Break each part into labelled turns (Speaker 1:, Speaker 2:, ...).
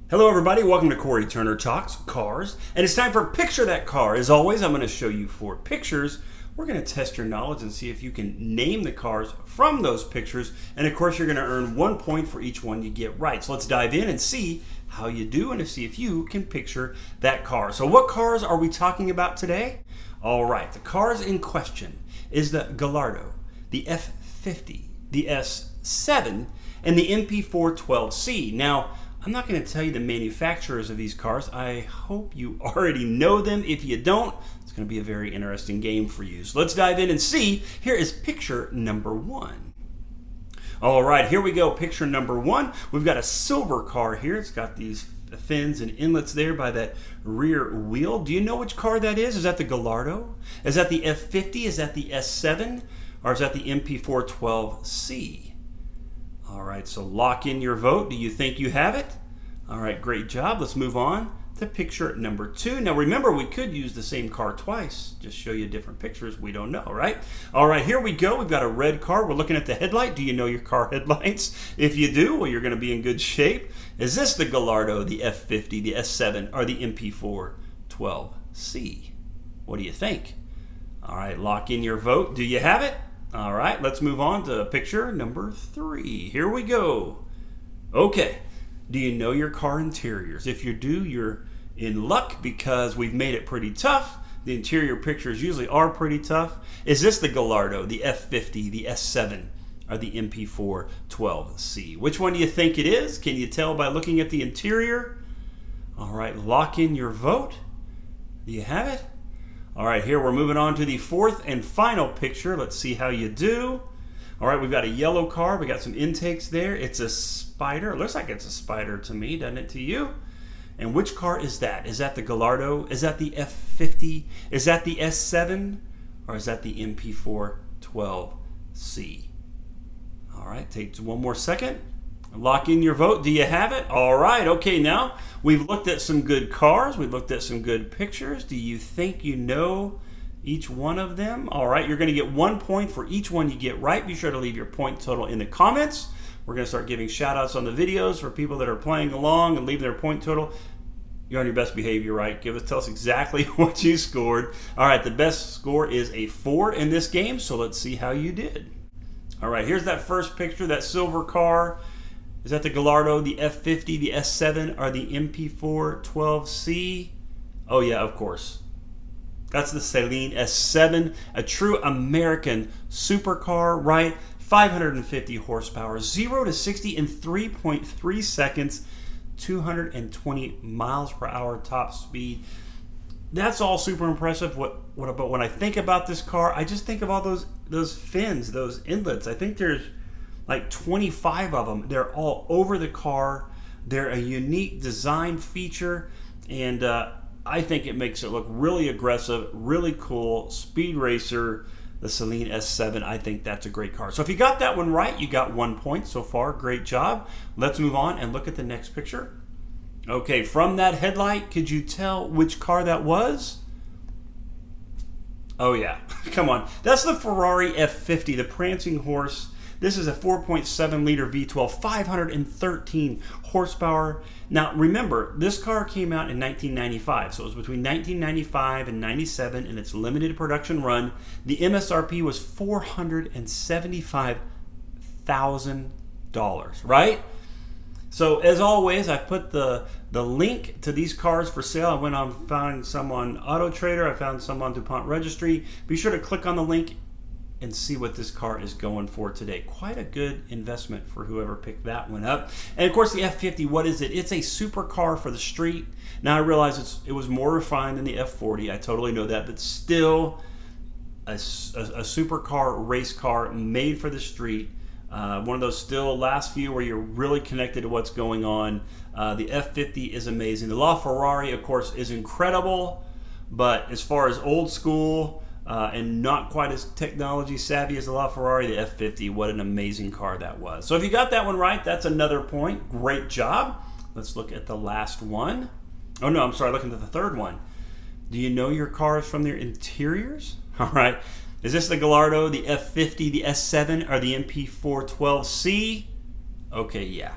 Speaker 1: Hello everybody, welcome to Cory Turner Talks Cars, and it's time for Picture That Car. As always, I'm going to show you 4 pictures. We're going to test your knowledge and see if you can name the cars from those pictures, and of course you're going to earn 1 point for each one you get right. So let's dive in and see how you do and to see if you can picture that car. So what cars are we talking about today? Alright, the cars in question is the Gallardo, the F50, the S7, and the MP4-12C. Now, I'm not going to tell you the manufacturers of these cars. I hope you already know them. If you don't, it's going to be a very interesting game for you. So let's dive in and see. Here is picture number 1. All right, here we go. Picture number 1. We've got a silver car here. It's got these fins and inlets there by that rear wheel. Do you know which car that is? Is that the Gallardo? Is that the F50? Is that the S7? Or is that the MP4-12C? All right, so lock in your vote. Do you think you have it? All right, great job. Let's move on to picture number 2. Now remember, we could use the same car twice. Just show you different pictures. We don't know, right? All right, here we go. We've got a red car. We're looking at the headlight. Do you know your car headlights? If you do, well, you're going to be in good shape. Is this the Gallardo, the F50, the S7, or the MP4-12C? What do you think? All right, lock in your vote. Do you have it? All right, let's move on to picture number 3. Here we go. Okay, do you know your car interiors? If you do, you're in luck because we've made it pretty tough. The interior pictures usually are pretty tough. Is this the Gallardo, the F50, the S7, or the MP4-12C? Which one do you think it is? Can you tell by looking at the interior? All right, lock in your vote. Do you have it? All right, here we're moving on to the 4th and final picture. Let's see how you do. All right, we've got a yellow car. We got some intakes there. It's a Spider. It looks like it's a Spider to me, doesn't it to you? And which car is that? Is that the Gallardo? Is that the F50? Is that the S7? Or is that the MP4-12C? All right, take one more second. Lock in your vote. Do you have it? All right. Okay, now we've looked at some good cars. We've looked at some good pictures. Do you think you know each one of them? All right, you're going to get 1 point for each one you get right. Be sure to leave your point total in the comments. We're going to start giving shout outs on the videos for people that are playing along and leave their point total. You're on your best behavior, right? Tell us exactly what you scored. All right, the best score is a 4 in this game, so let's see how you did. All right, here's that first picture, that silver car. Is that the Gallardo, the F50, the S7, or the MP4-12C? Oh yeah, of course. That's the Saleen S7, a true American supercar, right? 550 horsepower, 0 to 60 in 3.3 seconds, 220 miles per hour top speed. That's all super impressive. But when I think about this car, I just think of all those fins, those inlets. I think there's like 25 of them. They're all over the car. They're a unique design feature, and I think it makes it look really aggressive, really cool, speed racer. The Saleen S7, I think that's a great car. So if you got that one right, you got 1 point so far. Great job. Let's move on and look at the next picture. Okay, from that headlight, could you tell which car that was? Oh yeah, come on. That's the Ferrari F50, the prancing horse. This is a 4.7 liter V12, 513 horsepower. Now remember, this car came out in 1995, so it was between 1995 and 97 in its limited production run. The MSRP was $475,000, right? So as always, I put the link to these cars for sale. I went on, found some on Auto Trader. I found some on DuPont Registry. Be sure to click on the link and see what this car is going for today. Quite a good investment for whoever picked that one up. And of course the F50, what is it? It's a supercar for the street. Now I realize it was more refined than the F40. I totally know that, but still a supercar, race car made for the street. One of those still last few where you're really connected to what's going on. The F50 is amazing. The LaFerrari, of course, is incredible, but as far as old school, and not quite as technology savvy as the LaFerrari, the F50, what an amazing car that was. So if you got that one right, that's another point. Great job. Let's look at the last one. Oh no, I'm sorry, looking at the third one. Do you know your cars from their interiors? All right. Is this the Gallardo, the F50, the S7, or the MP4-12C? Okay, yeah.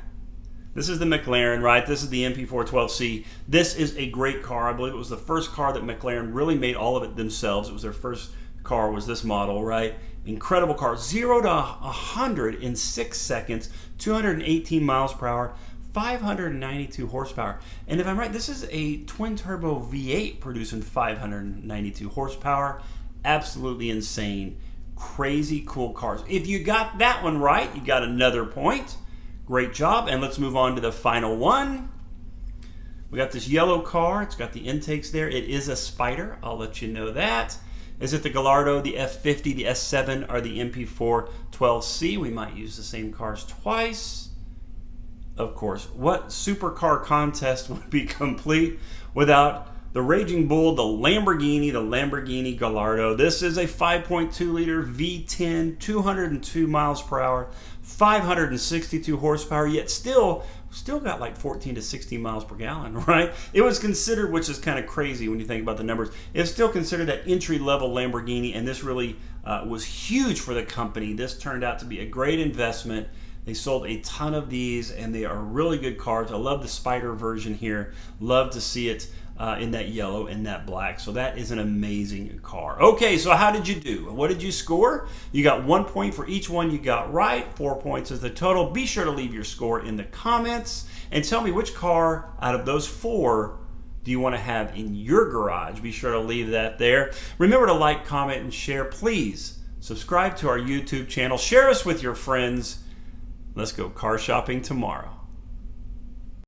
Speaker 1: This is the McLaren, right? This is the MP4-12C. This is a great car. I believe it was the first car that McLaren really made all of it themselves. It was their first car, was this model, right? Incredible car. 0 to 100 in 6 seconds, 218 miles per hour, 592 horsepower. And if I'm right, this is a twin-turbo V8 producing 592 horsepower. Absolutely insane. Crazy cool cars. If you got that one right, you got another point. Great job. And let's move on to the final one. We got this yellow car. It's got the intakes there. It is a Spider. I'll let you know that. Is it the Gallardo, the F50, the S7, or the MP4-12C? We might use the same cars twice. Of course. What supercar contest would be complete without the Raging Bull, the Lamborghini Gallardo? This is a 5.2 liter V10, 202 miles per hour, 562 horsepower, yet still got like 14 to 16 miles per gallon, right? It was considered, which is kind of crazy when you think about the numbers, it's still considered that entry-level Lamborghini, and this really was huge for the company. This turned out to be a great investment. They sold a ton of these, and they are really good cars. I love the Spider version here. Love to see it in that yellow and that black. So that is an amazing car. Okay, so how did you do? What did you score? You got 1 point for each one you got right. 4 points is the total. Be sure to leave your score in the comments and tell me which car out of those 4 do you want to have in your garage. Be sure to leave that there. Remember to like, comment, and share. Please subscribe to our YouTube channel. Share us with your friends. Let's go car shopping tomorrow.